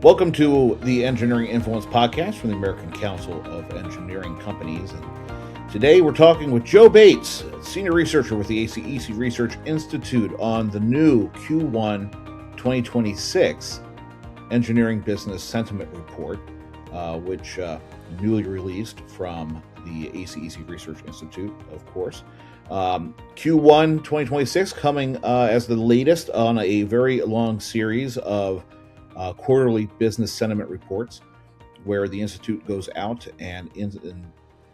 Welcome to the Engineering Influence podcast from the American Council of Engineering Companies. And today we're talking with Joe Bates, senior researcher with the ACEC Research Institute, on the new Q1 2026 Engineering Business Sentiment Report, which newly released from the ACEC Research Institute, of course. Q1 2026 coming as the latest on a very long series of quarterly business sentiment reports, where the Institute goes out and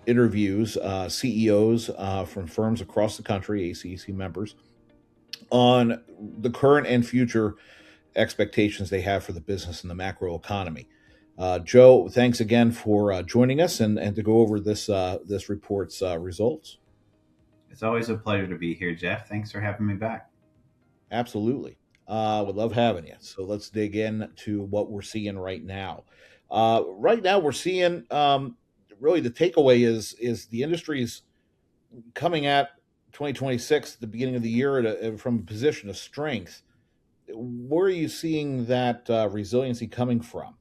interviews CEOs from firms across the country, ACEC members, on the current and future expectations they have for the business and the macro economy. Joe, thanks again for joining us and to go over this report's results. It's always a pleasure to be here, Jeff. Thanks for having me back. Absolutely. Would love having you. So let's dig in to what we're seeing right now. Right now, we're seeing really the takeaway is the industry's coming at 2026 at the beginning of the year from a position of strength. Where are you seeing that resiliency coming from?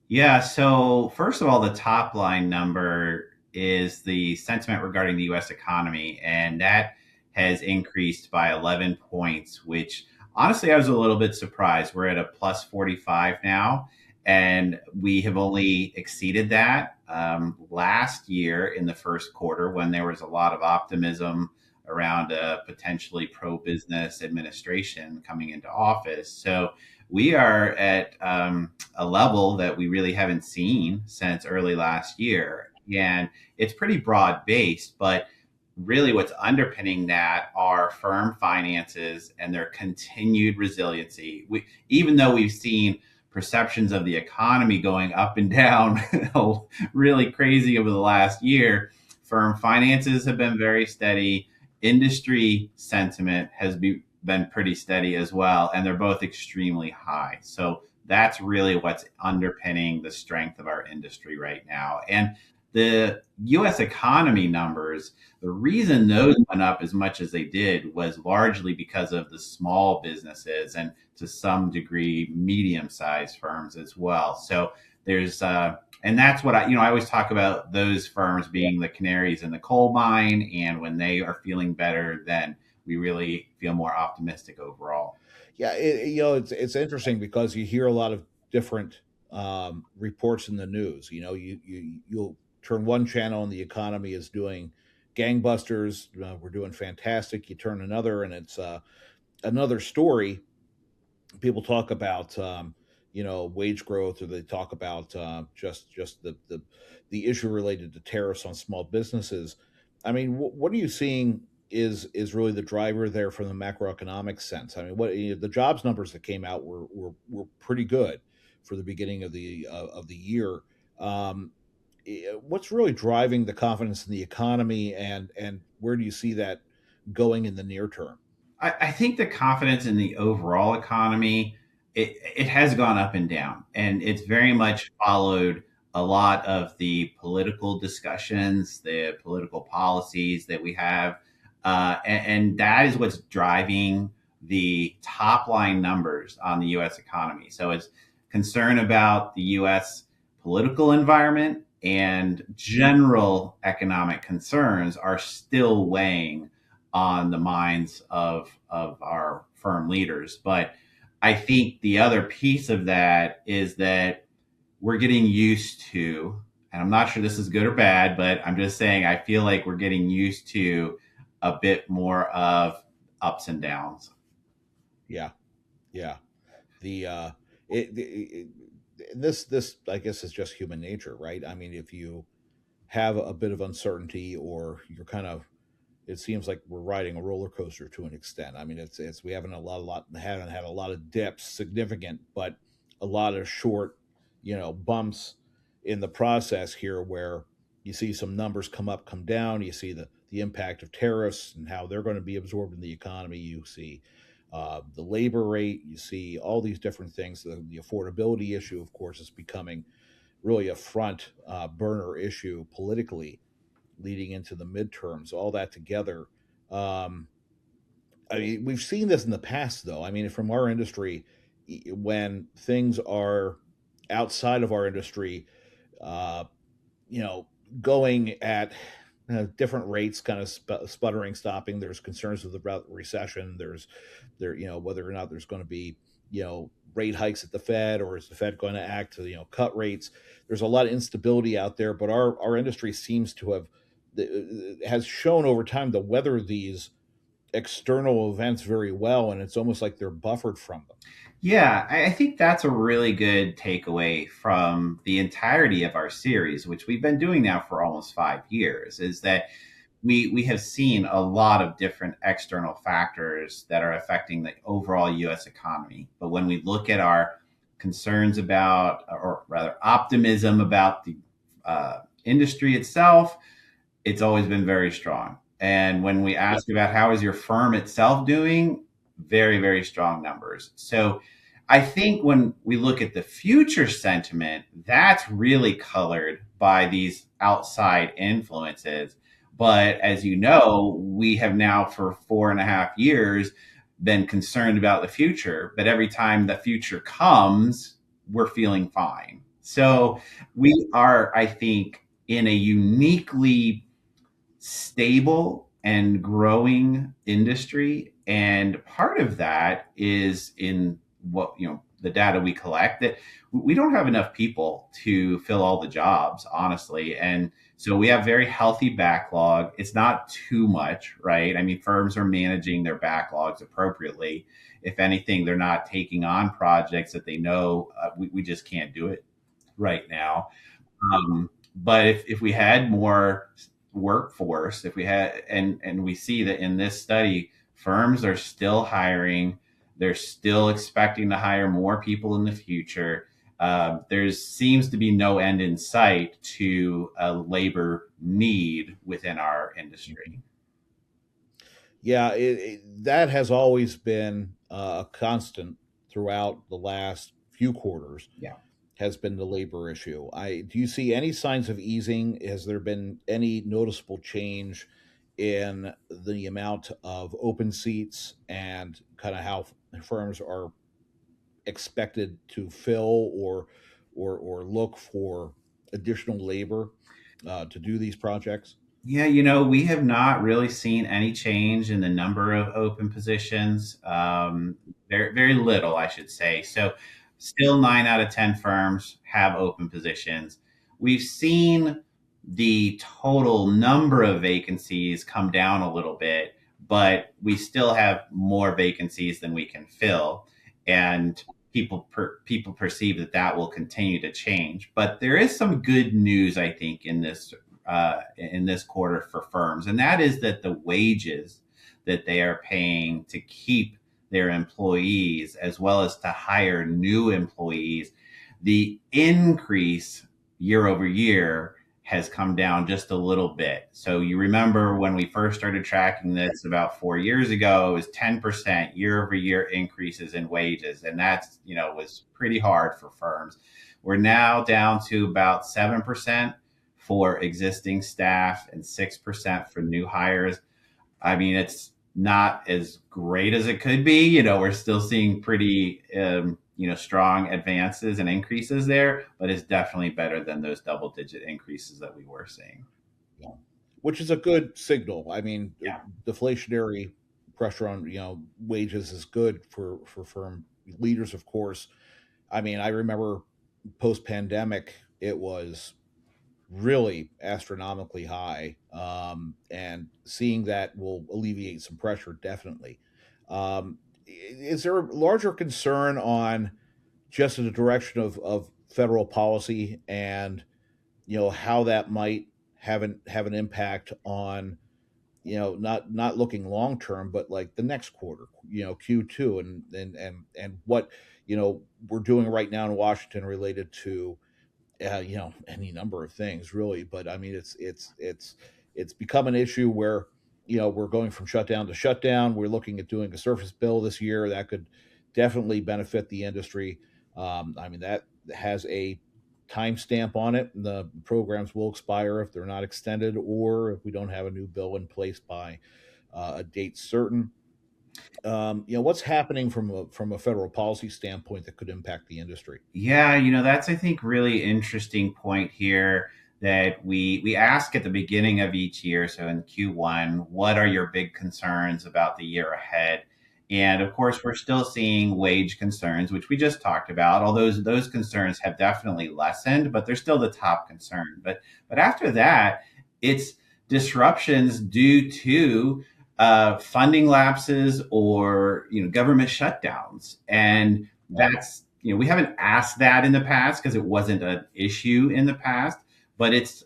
Yeah, so first of all, the top line number is the sentiment regarding the US economy, and that has increased by 11 points, which honestly, I was a little bit surprised. We're at a plus 45 now, and we have only exceeded that last year in the first quarter when there was a lot of optimism around a potentially pro business administration coming into office. So we are at a level that we really haven't seen since early last year. And it's pretty broad based, but really what's underpinning that are firm finances and their continued resiliency. Even though we've seen perceptions of the economy going up and down really crazy over the last year, firm finances have been very steady. Industry sentiment has been pretty steady as well, and they're both extremely high. So that's really what's underpinning the strength of our industry right now. And the US economy numbers, the reason those went up as much as they did was largely because of the small businesses and to some degree medium sized firms as well. So there's and that's what I always talk about those firms being the canaries in the coal mine, and when they are feeling better, then we really feel more optimistic overall. Yeah, it's interesting because you hear a lot of different reports in the news. You'll turn one channel and the economy is doing gangbusters. We're doing fantastic. You turn another and it's another story. People talk about wage growth, or they talk about just the issue related to tariffs on small businesses. I mean, what are you seeing is really the driver there from the macroeconomic sense? I mean, the jobs numbers that came out were pretty good for the beginning of the year. Um, what's really driving the confidence in the economy, and where do you see that going in the near term? I think the confidence in the overall economy, it has gone up and down, and it's very much followed a lot of the political discussions, the political policies that we have, and that is what's driving the top line numbers on the U.S. economy. So it's concern about the U.S. political environment and general economic concerns are still weighing on the minds of our firm leaders. But I think the other piece of that is that we're getting used to, and I'm not sure this is good or bad, but I'm just saying I feel like we're getting used to a bit more of ups and downs. Yeah, yeah. The this I guess is just human nature, right? I mean, if you have a bit of uncertainty, or you're kind of, it seems like we're riding a roller coaster to an extent. I mean, it's we haven't had a lot of dips, significant, but a lot of short, bumps in the process here, where you see some numbers come up, come down. You see the impact of tariffs and how they're going to be absorbed in the economy. You see the labor rate. You see all these different things. The affordability issue, of course, is becoming really a front burner issue politically leading into the midterms. All that together, um, I mean, we've seen this in the past, though. I mean, from our industry, when things are outside of our industry, uh, you know, going at different rates, kind of sputtering, stopping. There's concerns about recession. Whether or not there's going to be rate hikes at the Fed, or is the Fed going to act to cut rates. There's a lot of instability out there, but our industry seems to have has shown over time to weather these external events very well, and it's almost like they're buffered from them. Yeah, I think that's a really good takeaway from the entirety of our series, which we've been doing now for almost 5 years, is that we have seen a lot of different external factors that are affecting the overall U.S. economy. But when we look at our concerns about, or rather optimism about the industry itself, it's always been very strong. And when we ask about how is your firm itself doing, very, very strong numbers. So I think when we look at the future sentiment, that's really colored by these outside influences. But as you know, we have now for 4.5 years been concerned about the future. But every time the future comes, we're feeling fine. So we are, I think, in a uniquely stable and growing industry. And part of that is in the data we collect, that we don't have enough people to fill all the jobs, honestly. And so we have very healthy backlog. It's not too much, right? I mean, firms are managing their backlogs appropriately. If anything, they're not taking on projects that they know we just can't do it right now. But if we had more workforce, if we had, and we see that in this study, firms are still hiring, they're still expecting to hire more people in the future. There seems to be no end in sight to a labor need within our industry. Yeah, that has always been a constant throughout the last few quarters. Yeah. Has been the labor issue. I Do you see any signs of easing? Has there been any noticeable change in the amount of open seats and kind of how firms are expected to fill or look for additional labor to do these projects? Yeah, we have not really seen any change in the number of open positions. Very, very little, I should say. So, still 9 out of 10 firms have open positions. We've seen the total number of vacancies come down a little bit, but we still have more vacancies than we can fill. And people perceive that that will continue to change. But there is some good news, I think, in this quarter for firms, and that is that the wages that they are paying to keep their employees as well as to hire new employees, the increase year over year has come down just a little bit. So you remember when we first started tracking this about 4 years ago, it was 10% year over year increases in wages. And that's, was pretty hard for firms. We're now down to about 7% for existing staff and 6% for new hires. I mean, it's not as great as it could be. We're still seeing pretty, strong advances and increases there, but it's definitely better than those double digit increases that we were seeing. Yeah. Which is a good signal. I mean, Yeah. deflationary pressure on wages is good for firm leaders, of course. I mean, I remember post pandemic, it was really astronomically high, and seeing that will alleviate some pressure, definitely. Is there a larger concern on just in the direction of federal policy, and how that might have an impact on not looking long term, but like the next quarter, Q2, and what we're doing right now in Washington related to any number of things really. But I mean, it's become an issue where we're going from shutdown to shutdown. We're looking at doing a surface bill this year that could definitely benefit the industry. I mean, that has a timestamp on it. The programs will expire if they're not extended, or if we don't have a new bill in place by a date certain. What's happening from a federal policy standpoint that could impact the industry? Yeah, that's I think really interesting point here that we ask at the beginning of each year. So in Q1, what are your big concerns about the year ahead? And of course, we're still seeing wage concerns, which we just talked about. Although those concerns have definitely lessened, but they're still the top concern. But after that, it's disruptions due to funding lapses or government shutdowns, and that's we haven't asked that in the past because it wasn't an issue in the past, but it's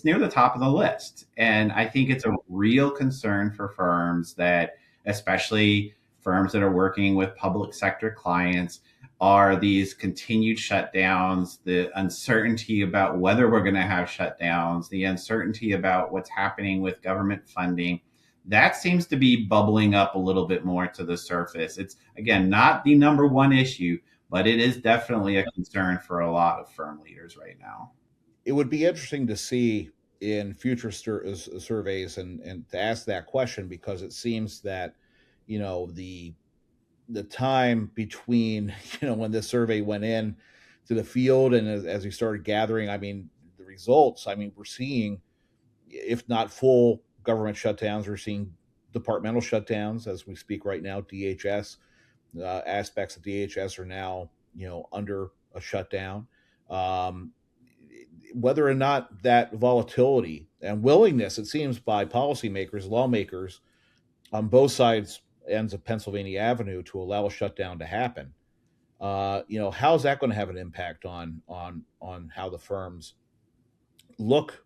near the top of the list, and I think it's a real concern for firms that, especially firms that are working with public sector clients, are these continued shutdowns, the uncertainty about whether we're going to have shutdowns, the uncertainty about what's happening with government funding. That seems to be bubbling up a little bit more to the surface. It's, again, not the number one issue, but it is definitely a concern for a lot of firm leaders right now. It would be interesting to see in future surveys and to ask that question, because it seems that you know the time between when this survey went in to the field and as we started gathering, I mean, the results, I mean, we're seeing, if not full government shutdowns, we're seeing departmental shutdowns as we speak right now. DHS, aspects of DHS are now under a shutdown. Um, whether or not that volatility and willingness, it seems, by policymakers, lawmakers on both sides ends of Pennsylvania Avenue to allow a shutdown to happen. How's that going to have an impact on how the firms look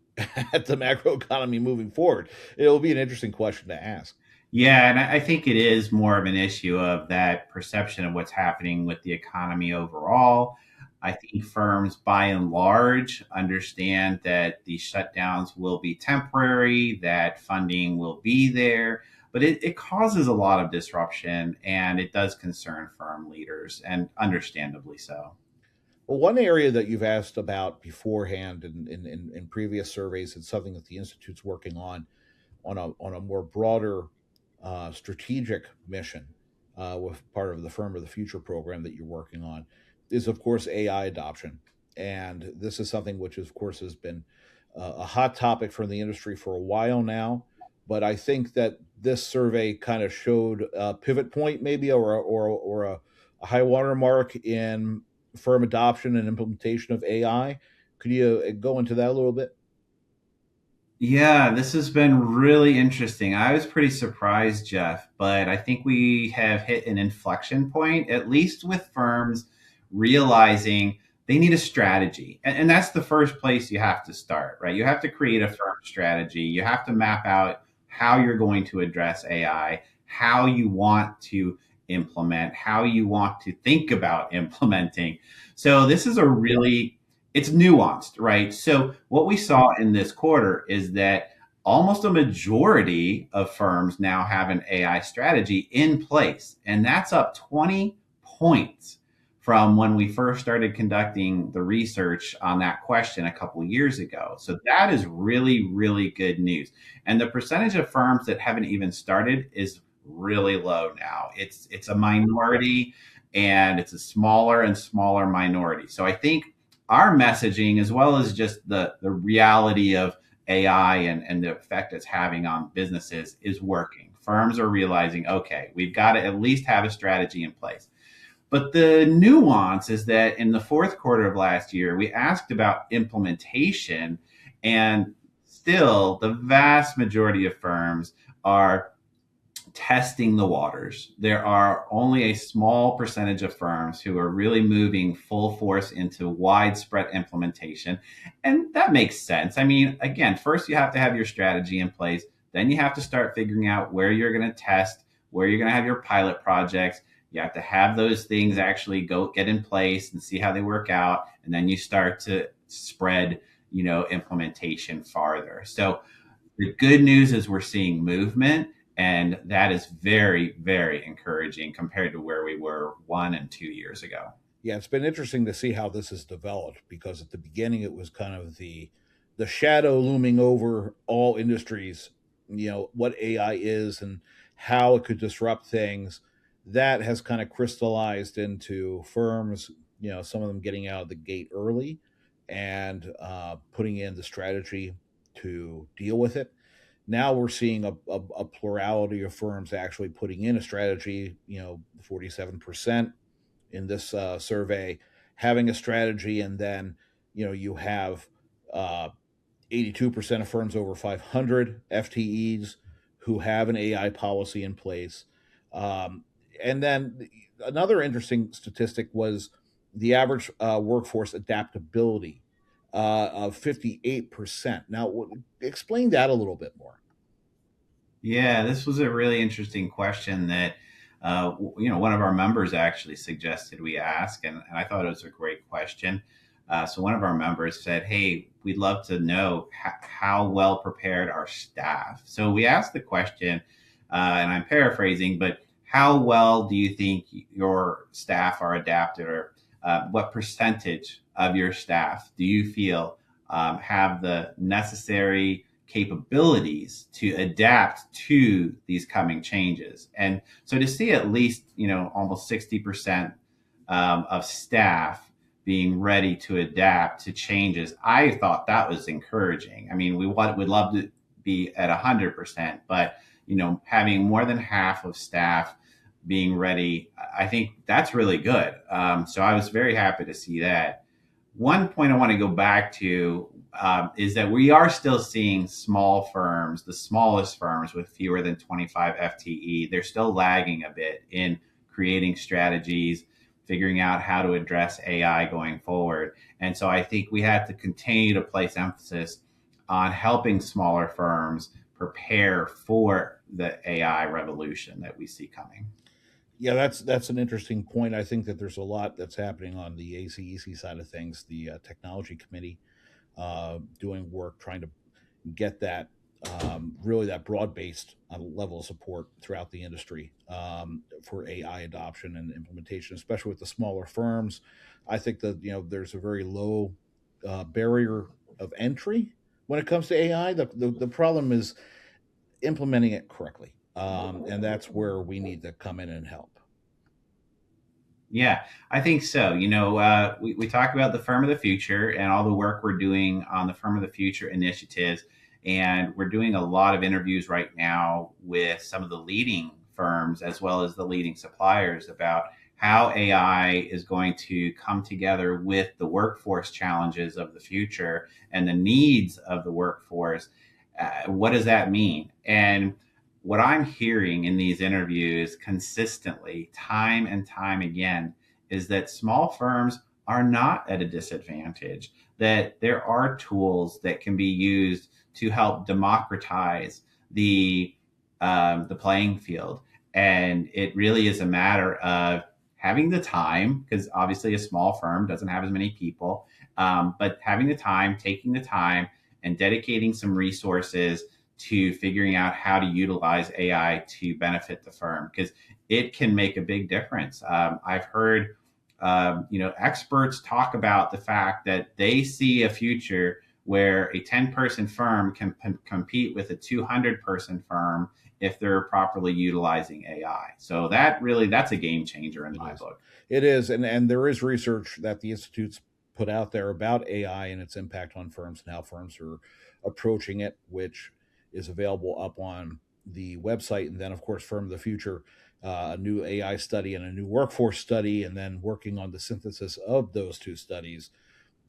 at the macroeconomy moving forward? It'll be an interesting question to ask. Yeah, and I think it is more of an issue of that perception of what's happening with the economy overall. I think firms, by and large, understand that these shutdowns will be temporary, that funding will be there, but it causes a lot of disruption, and it does concern firm leaders, and understandably so. Well, one area that you've asked about beforehand in previous surveys, and something that the Institute's working on a more broader strategic mission with part of the Firm of the Future program that you're working on, is of course AI adoption, and this is something which, of course, has been a hot topic for the industry for a while now. But I think that this survey kind of showed a pivot point, maybe, or a high water mark in firm adoption and implementation of AI. Could you go into that a little bit? Yeah, this has been really interesting. I was pretty surprised, Jeff, but I think we have hit an inflection point, at least with firms realizing they need a strategy. And that's the first place you have to start, right? You have to create a firm strategy. You have to map out how you're going to address AI, how you want to implement, how you want to think about implementing. So this is a really it's nuanced, right? So what we saw in this quarter is that almost a majority of firms now have an AI strategy in place, and that's up 20 points from when we first started conducting the research on that question a couple years ago. So that is really, really good news. And the percentage of firms that haven't even started is really low now. It's a minority, and it's a smaller and smaller minority. So I think our messaging, as well as just the reality of AI and the effect it's having on businesses, is working. Firms are realizing, okay, we've got to at least have a strategy in place. But the nuance is that in the fourth quarter of last year, we asked about implementation, and still the vast majority of firms are testing the waters. There are only a small percentage of firms who are really moving full force into widespread implementation. And that makes sense. I mean, again, first you have to have your strategy in place. Then you have to start figuring out where you're going to test, where you're going to have your pilot projects. You have to have those things actually go get in place and see how they work out. And then you start to spread, implementation farther. So the good news is we're seeing movement, and that is very, very encouraging compared to where we were 1 and 2 years ago. Yeah, it's been interesting to see how this has developed, because at the beginning it was kind of the shadow looming over all industries. What AI is, and how it could disrupt things. That has kind of crystallized into firms, some of them getting out of the gate early and putting in the strategy to deal with it. Now we're seeing a plurality of firms actually putting in a strategy, 47% in this survey having a strategy, and then you have uh, 82% of firms over 500 FTEs who have an AI policy in place. Um, and then another interesting statistic was the average workforce adaptability of 58%. Now, explain that a little bit more. Yeah, this was a really interesting question that one of our members actually suggested we ask, and I thought it was a great question. So one of our members said, "Hey, we'd love to know how well prepared our staff." So we asked the question, and I'm paraphrasing, but how well do you think your staff are adapted, or what percentage of your staff do you feel have the necessary capabilities to adapt to these coming changes? And so to see at least, almost 60% of staff being ready to adapt to changes, I thought that was encouraging. I mean, we'd love to be at 100%, but, having more than half of staff being ready, I think that's really good. So I was very happy to see that. One point I want to go back to is that we are still seeing small firms, the smallest firms with fewer than 25 FTE. They're still lagging a bit in creating strategies, figuring out how to address AI going forward. And so I think we have to continue to place emphasis on helping smaller firms prepare for the AI revolution that we see coming. Yeah, that's an interesting point. I think that there's a lot that's happening on the ACEC side of things, the technology committee doing work trying to get that really that broad based level of support throughout the industry for AI adoption and implementation, especially with the smaller firms. I think that there's a very low barrier of entry when it comes to AI. The problem is implementing it correctly, and that's where we need to come in and help. Yeah, I think so. We talk about the Firm of the Future and all the work we're doing on the Firm of the Future initiatives. And we're doing a lot of interviews right now with some of the leading firms as well as the leading suppliers about how AI is going to come together with the workforce challenges of the future and the needs of the workforce. What does that mean? And what I'm hearing in these interviews consistently, time and time again, is that small firms are not at a disadvantage, that there are tools that can be used to help democratize the playing field. And it really is a matter of having the time, because obviously a small firm doesn't have as many people, but having the time, taking the time, and dedicating some resources to figuring out how to utilize AI to benefit the firm, because it can make a big difference. I've heard experts talk about the fact that they see a future where a 10-person firm can compete with a 200-person firm if they're properly utilizing AI. So that's a game changer in my book. It is, and there is research that the institutes put out there about AI and its impact on firms and how firms are approaching it, which is available up on the website. And then, of course, Firm of the Future, a new AI study and a new workforce study, and then working on the synthesis of those two studies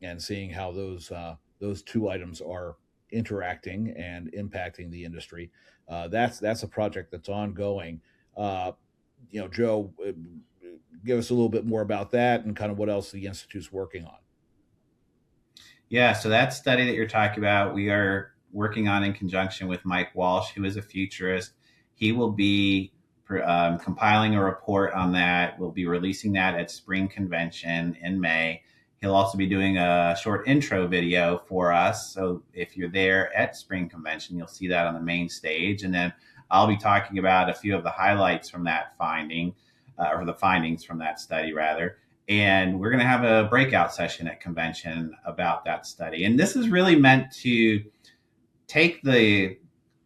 and seeing how those two items are interacting and impacting the industry. That's a project that's ongoing. Joe, give us a little bit more about that and kind of what else the institute's working on. Yeah, so that study that you're talking about, we are working on in conjunction with Mike Walsh, who is a futurist. He will be compiling a report on that. We'll be releasing that at Spring Convention in May. He'll also be doing a short intro video for us. So if you're there at Spring Convention, you'll see that on the main stage. And then I'll be talking about a few of the highlights from that finding, or the findings from that study, rather. And we're going to have a breakout session at convention about that study. And this is really meant to take the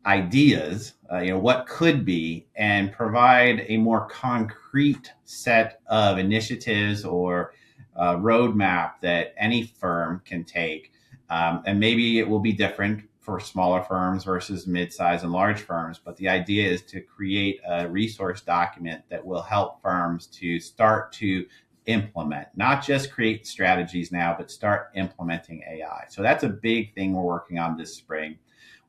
ideas, what could be, and provide a more concrete set of initiatives or roadmap that any firm can take. And maybe it will be different for smaller firms versus mid-size and large firms. But the idea is to create a resource document that will help firms to start to implement, not just create strategies now, but start implementing AI. So that's a big thing we're working on this spring.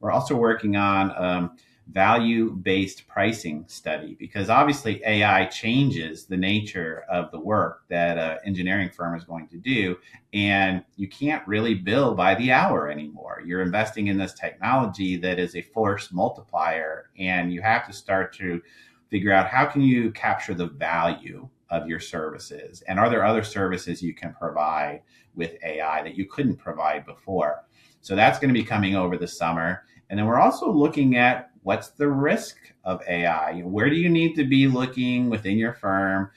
We're also working on value-based pricing study, because obviously AI changes the nature of the work that an engineering firm is going to do. And you can't really bill by the hour anymore. You're investing in this technology that is a force multiplier, and you have to start to figure out how can you capture the value of your services, and are there other services you can provide with AI that you couldn't provide before. So that's going to be coming over the summer. And then we're also looking at what's the risk of AI. Where do you need to be looking within your firm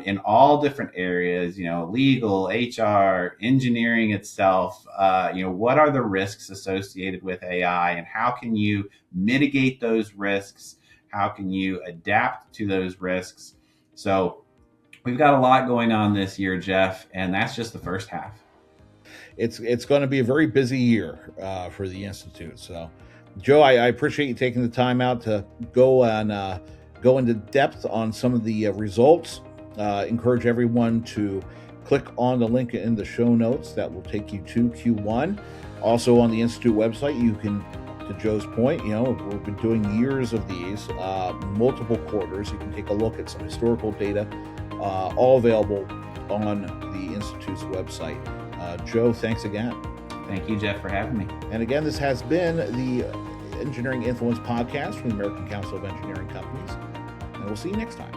in all different areas, legal, HR, engineering itself. What are the risks associated with AI, and how can you mitigate those risks? How can you adapt to those risks? So we've got a lot going on this year, Jeff, and that's just the first half. It's going to be a very busy year for the Institute. So, Joe, I appreciate you taking the time out to go into depth on some of the results. Encourage everyone to click on the link in the show notes that will take you to Q1. Also on the Institute website, you can, to Joe's point, we've been doing years of these, multiple quarters. You can take a look at some historical data, all available on the Institute's website. Joe, thanks again. Thank you, Jeff, for having me. And again, this has been the Engineering Influence podcast from the American Council of Engineering Companies. And we'll see you next time.